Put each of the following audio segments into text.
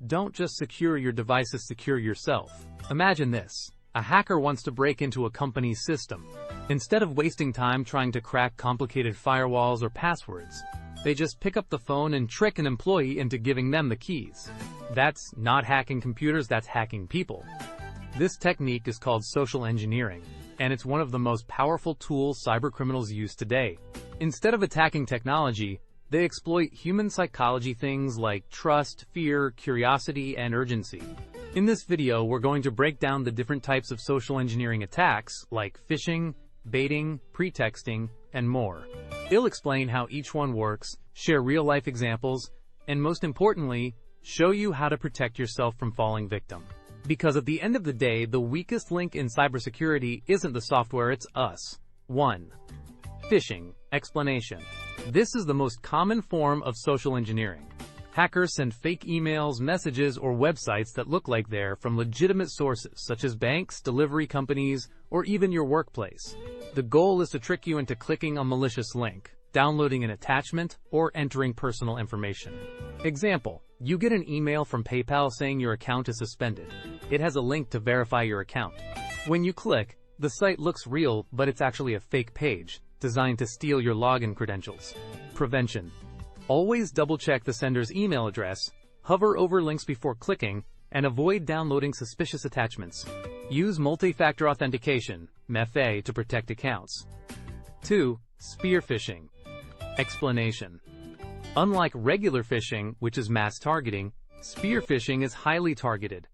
don't just secure your devices, secure yourself. Imagine this. A hacker wants to break into a company's system. Instead of wasting time trying to crack complicated firewalls or passwords, they just pick up the phone and trick an employee into giving them the keys. That's not hacking computers, that's hacking people. This technique is called social engineering, and it's one of the most powerful tools cybercriminals use today. Instead of attacking technology, they exploit human psychology, things like trust, fear, curiosity, and urgency. In this video, we're going to break down the different types of social engineering attacks, like phishing, baiting, pretexting, and more. It'll explain how each one works, share real-life examples, and most importantly, show you how to protect yourself from falling victim. Because at the end of the day, the weakest link in cybersecurity isn't the software, it's us. 1. Phishing. Explanation. This is the most common form of social engineering. Hackers send fake emails, messages, or websites that look like they're from legitimate sources, such as banks, delivery companies, or even your workplace. The goal is to trick you into clicking a malicious link, downloading an attachment, or entering personal information. Example: you get an email from PayPal saying your account is suspended. It has a link to verify your account. When you click, the site looks real, but it's actually a fake page, designed to steal your login credentials. Prevention. Always double-check the sender's email address, hover over links before clicking, and avoid downloading suspicious attachments. Use multi-factor authentication, MFA, to protect accounts. 2. Spear phishing. Explanation. Unlike regular phishing, which is mass targeting, spear phishing is highly targeted.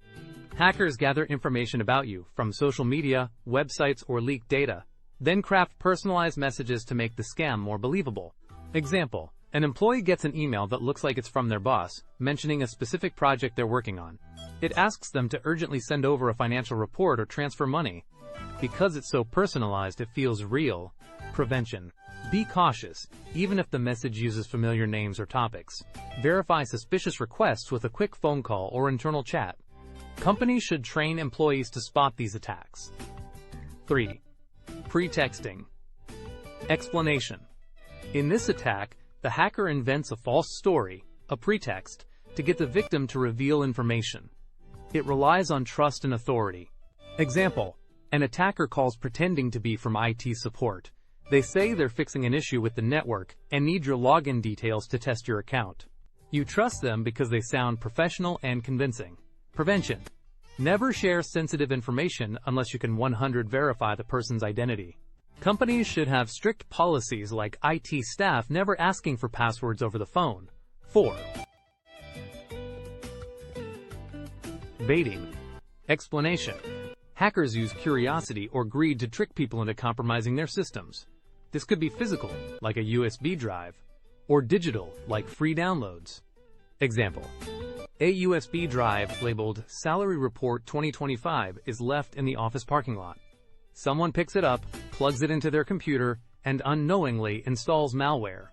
Hackers gather information about you from social media, websites, or leaked data, then craft personalized messages to make the scam more believable. Example: an employee gets an email that looks like it's from their boss, mentioning a specific project they're working on. It asks them to urgently send over a financial report or transfer money. Because it's so personalized, it feels real. Prevention. Be cautious, even if the message uses familiar names or topics. Verify suspicious requests with a quick phone call or internal chat. Companies should train employees to spot these attacks. 3. Pretexting. Explanation. In this attack, the hacker invents a false story, a pretext, to get the victim to reveal information. It relies on trust and authority. Example: an attacker calls pretending to be from IT support. They say they're fixing an issue with the network and need your login details to test your account. You trust them because they sound professional and convincing. Prevention. Never share sensitive information unless you can 100% verify the person's identity. Companies should have strict policies like IT staff never asking for passwords over the phone. 4. Baiting. Explanation. Hackers use curiosity or greed to trick people into compromising their systems. This could be physical, like a USB drive, or digital, like free downloads. Example: a USB drive labeled Salary Report 2025 is left in the office parking lot. Someone picks it up, plugs it into their computer, and unknowingly installs malware.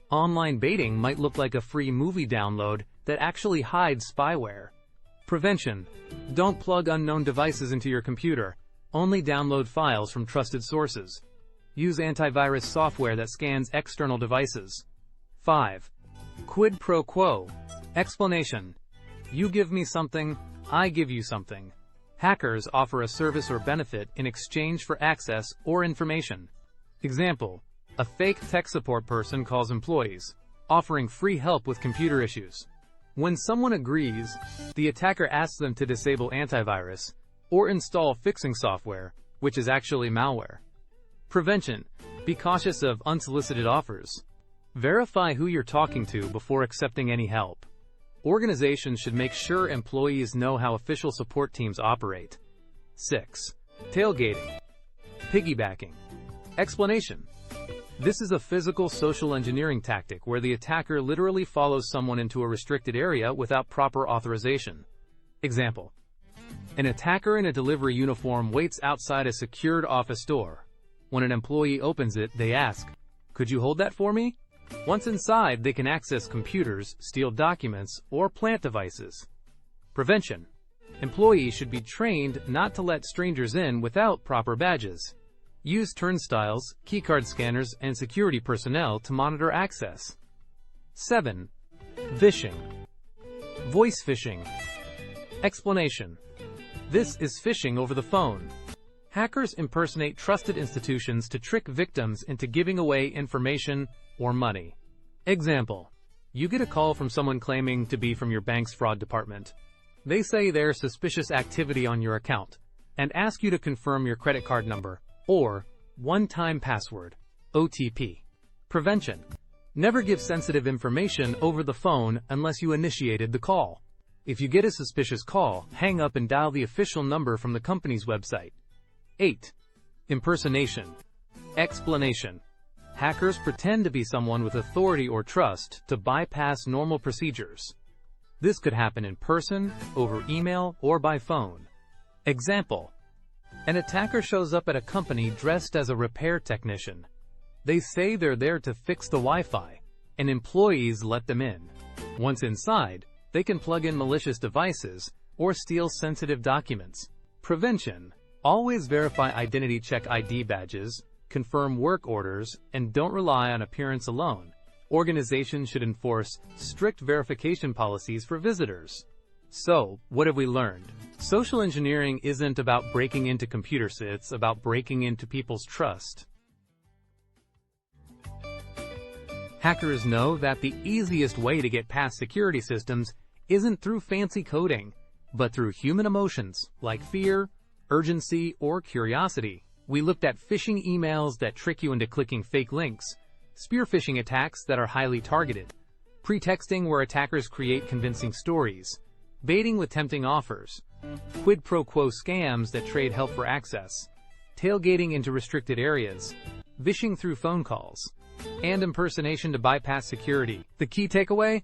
Online baiting might look like a free movie download that actually hides spyware. Prevention. Don't plug unknown devices into your computer. Only download files from trusted sources. Use antivirus software that scans external devices. 5. Quid pro quo. Explanation. You give me something, I give you something. Hackers offer a service or benefit in exchange for access or information. Example: a fake tech support person calls employees, offering free help with computer issues. When someone agrees, the attacker asks them to disable antivirus or install fixing software, which is actually malware. Prevention. Be cautious of unsolicited offers. Verify who you're talking to before accepting any help. Organizations should make sure employees know how official support teams operate. 6. Tailgating. Piggybacking. Explanation. This is a physical social engineering tactic where the attacker literally follows someone into a restricted area without proper authorization. Example: an attacker in a delivery uniform waits outside a secured office door. When an employee opens it, they ask, "Could you hold that for me?" Once inside, they can access computers, steal documents, or plant devices. Prevention. Employees should be trained not to let strangers in without proper badges. Use turnstiles, keycard scanners, and security personnel to monitor access. 7. Vishing. Voice phishing. Explanation. This is phishing over the phone. Hackers impersonate trusted institutions to trick victims into giving away information or money. Example. You get a call from someone claiming to be from your bank's fraud department. They say there's suspicious activity on your account and ask you to confirm your credit card number or one-time password, OTP. Prevention. Never give sensitive information over the phone unless you initiated the call. If you get a suspicious call, hang up and dial the official number from the company's website. 8. Impersonation. Explanation. Hackers pretend to be someone with authority or trust to bypass normal procedures. This could happen in person, over email, or by phone. Example. An attacker shows up at a company dressed as a repair technician. They say they're there to fix the Wi-Fi, and employees let them in. Once inside, they can plug in malicious devices or steal sensitive documents. Prevention. Always verify identity check ID badges, confirm work orders, and don't rely on appearance alone. Organizations should enforce strict verification policies for visitors. So, what have we learned? Social engineering isn't about breaking into computers, it's about breaking into people's trust. Hackers know that the easiest way to get past security systems isn't through fancy coding, but through human emotions like fear, urgency, or curiosity. We looked at phishing emails that trick you into clicking fake links, spear phishing attacks that are highly targeted, pretexting where attackers create convincing stories, baiting with tempting offers, quid pro quo scams that trade help for access, tailgating into restricted areas, phishing through phone calls, and impersonation to bypass security. The key takeaway?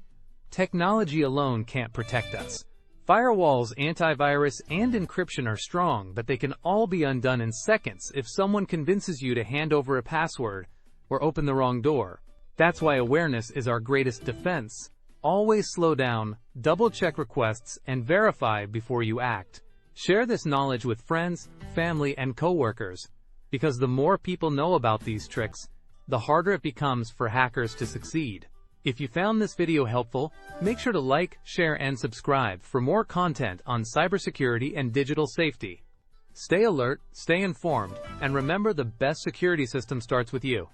Technology alone can't protect us. Firewalls, antivirus, and encryption are strong, but they can all be undone in seconds if someone convinces you to hand over a password or open the wrong door. That's why awareness is our greatest defense. Always slow down, double-check requests, and verify before you act. Share this knowledge with friends, family, and coworkers, because the more people know about these tricks, the harder it becomes for hackers to succeed. If you found this video helpful, make sure to like, share, and subscribe for more content on cybersecurity and digital safety. Stay alert, stay informed, and remember the best security system starts with you.